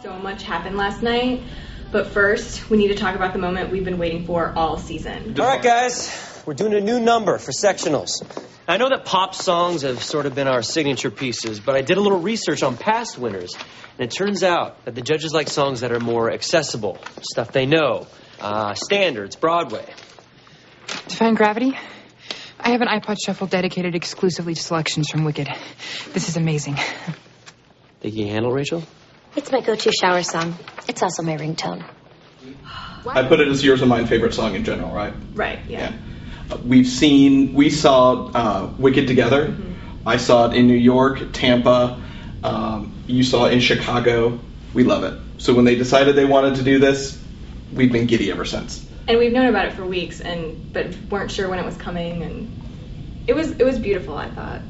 So much happened last night, but first, we need to talk about the moment we've been waiting for all season. All right, guys, we're doing a new number for sectionals. I know that pop songs have sort of been our signature pieces, but I did a little research on past winners, and it turns out that the judges like songs that are more accessible, stuff they know, standards, Broadway. Defying Gravity? I have an iPod Shuffle dedicated exclusively to selections from Wicked. This is amazing. Think you can handle, Rachel? It's my go-to shower song. It's also my ringtone. I put it as yours and mine favorite song in general, right? Right, yeah. We saw Wicked together. Mm-hmm. I saw it in New York, Tampa. You saw it in Chicago. We love it. So when they decided they wanted to do this, we've been giddy ever since. And we've known about it for weeks, but weren't sure when it was coming, and it was beautiful, I thought.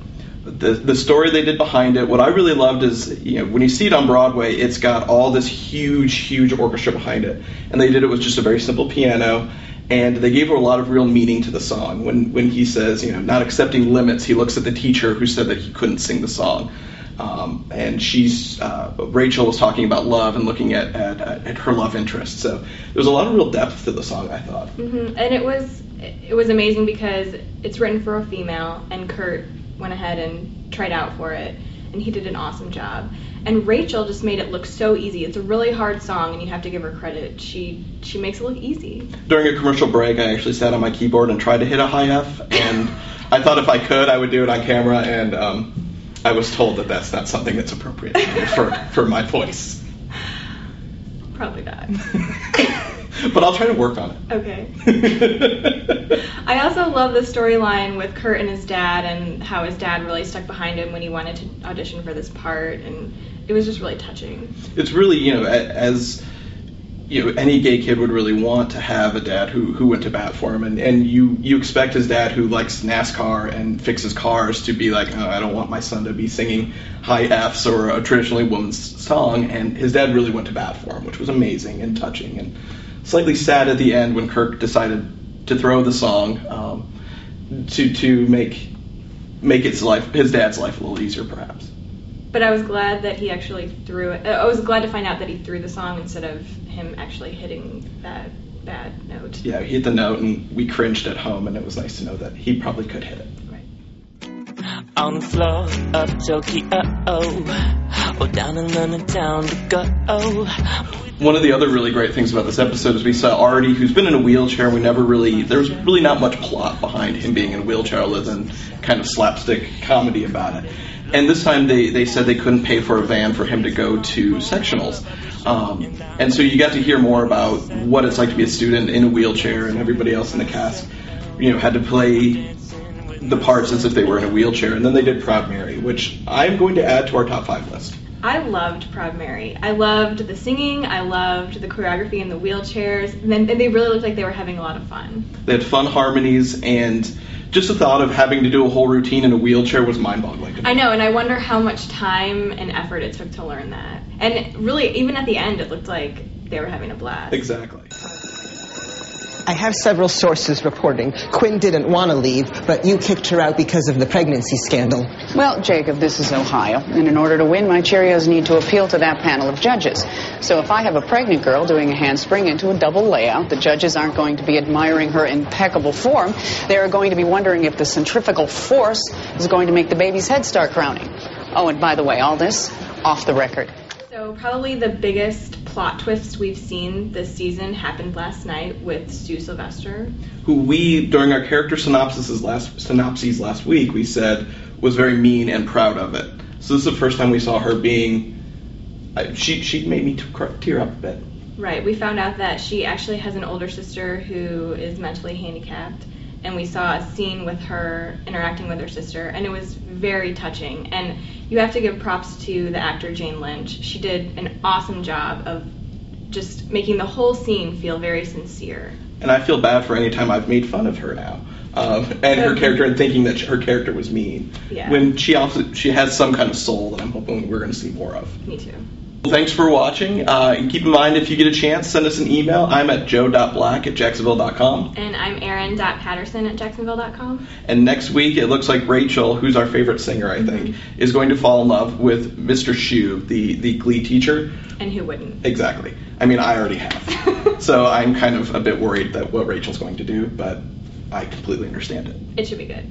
The story they did behind it, what I really loved is, when you see it on Broadway, it's got all this huge orchestra behind it. And they did it with just a very simple piano, and they gave her a lot of real meaning to the song. When he says, not accepting limits, he looks at the teacher who said that he couldn't sing the song. And Rachel was talking about love and looking at her love interest. So there was a lot of real depth to the song, I thought. Mm-hmm. And it was amazing because it's written for a female, and Kurt went ahead and tried out for it, and he did an awesome job. And Rachel just made it look so easy. It's a really hard song, and you have to give her credit. She makes it look easy. During a commercial break, I actually sat on my keyboard and tried to hit a high F, and I thought if I could, I would do it on camera, and I was told that that's not something that's appropriate for my voice. Probably not. But I'll try to work on it. Okay. I also love the storyline with Kurt and his dad, and how his dad really stuck behind him when he wanted to audition for this part, and it was just really touching. It's really, as any gay kid would really want to have a dad who went to bat for him, and you expect his dad who likes NASCAR and fixes cars to be like, oh, I don't want my son to be singing high Fs or a traditionally woman's song, and his dad really went to bat for him, which was amazing and touching, and slightly sad at the end when Kirk decided to throw the song to make his dad's life a little easier, perhaps. But I was glad that he actually threw it. I was glad to find out that he threw the song instead of him actually hitting that bad note. Yeah, he hit the note, and we cringed at home, and it was nice to know that he probably could hit it. Right. On the floor of Tokyo, or down in London town to go. One of the other really great things about this episode is we saw Artie, who's been in a wheelchair. There was really not much plot behind him being in a wheelchair other than kind of slapstick comedy about it. And this time they said they couldn't pay for a van for him to go to sectionals. And so you got to hear more about what it's like to be a student in a wheelchair, and everybody else in the cast, had to play the parts as if they were in a wheelchair. And then they did Proud Mary, which I'm going to add to our top 5 list. I loved Proud Mary. I loved the singing, I loved the choreography and the wheelchairs, and they really looked like they were having a lot of fun. They had fun harmonies, and just the thought of having to do a whole routine in a wheelchair was mind-boggling to me. I know, and I wonder how much time and effort it took to learn that. And really, even at the end, it looked like they were having a blast. Exactly. I have several sources reporting Quinn didn't want to leave, but you kicked her out because of the pregnancy scandal. Well, Jacob, this is Ohio, and in order to win, my Cheerios need to appeal to that panel of judges. So if I have a pregnant girl doing a handspring into a double layout, the judges aren't going to be admiring her impeccable form. They are going to be wondering if the centrifugal force is going to make the baby's head start crowning. Oh, and by the way, all this off the record. So probably the biggest plot twist we've seen this season happened last night with Sue Sylvester, who we, during our character synopses last week, we said was very mean and proud of it. So this is the first time we saw her being. She made me tear up a bit. Right. We found out that she actually has an older sister who is mentally handicapped, and we saw a scene with her interacting with her sister, and it was very touching. And you have to give props to the actor Jane Lynch. She did an awesome job of just making the whole scene feel very sincere. And I feel bad for any time I've made fun of her now, and her character, and thinking that her character was mean. Yeah. When she has some kind of soul that I'm hoping we're going to see more of. Me too. Thanks for watching. And keep in mind, if you get a chance, send us an email. I'm at joe.black@jacksonville.com. And I'm Erin.Patterson@jacksonville.com. And next week, it looks like Rachel, who's our favorite singer, I think, is going to fall in love with Mr. Shue, the Glee teacher. And who wouldn't? Exactly. I mean, I already have. So I'm kind of a bit worried that what Rachel's going to do, but I completely understand it. It should be good.